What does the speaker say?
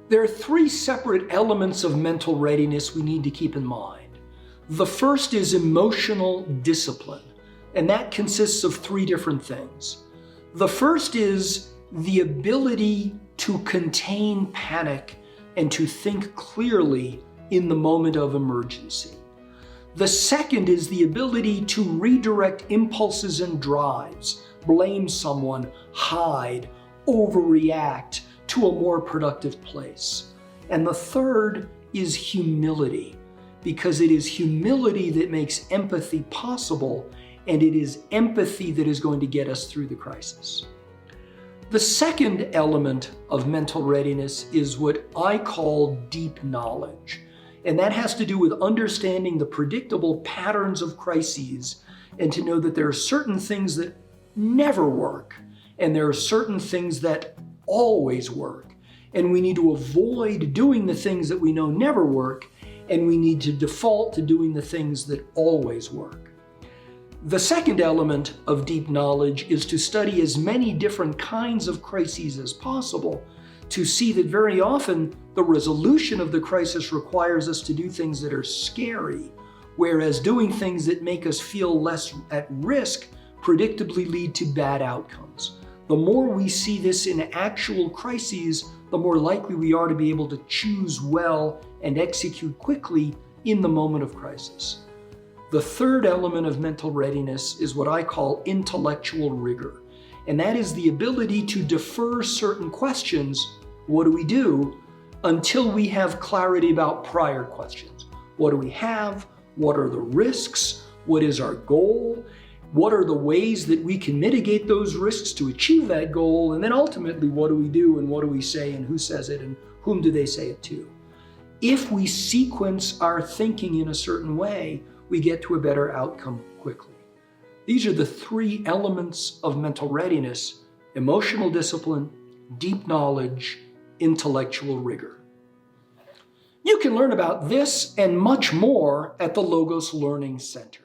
There are three separate elements of mental readiness we need to keep in mind. The first is emotional discipline, and that consists of three different things. The first is the ability to contain panic and to think clearly in the moment of emergency. The second is the ability to redirect impulses and drives, blame someone, hide, overreact to a more productive place. And the third is humility, because it is humility that makes empathy possible, and it is empathy that is going to get us through the crisis. The second element of mental readiness is what I call deep knowledge, and that has to do with understanding the predictable patterns of crises and to know that there are certain things that never work, and there are certain things that always work. And we need to avoid doing the things that we know never work, and we need to default to doing the things that always work. The second element of deep knowledge is to study as many different kinds of crises as possible, to see that very often the resolution of the crisis requires us to do things that are scary, whereas doing things that make us feel less at risk predictably lead to bad outcomes. The more we see this in actual crises, the more likely we are to be able to choose well and execute quickly in the moment of crisis. The third element of mental readiness is what I call intellectual rigor, and that is the ability to defer certain questions, what do we do, until we have clarity about prior questions. What do we have? What are the risks? What is our goal? What are the ways that we can mitigate those risks to achieve that goal? And then ultimately, what do we do and what do we say and who says it and whom do they say it to? If we sequence our thinking in a certain way, we get to a better outcome quickly. These are the three elements of mental readiness: emotional discipline, deep knowledge, intellectual rigor. You can learn about this and much more at the Logos Learning Center.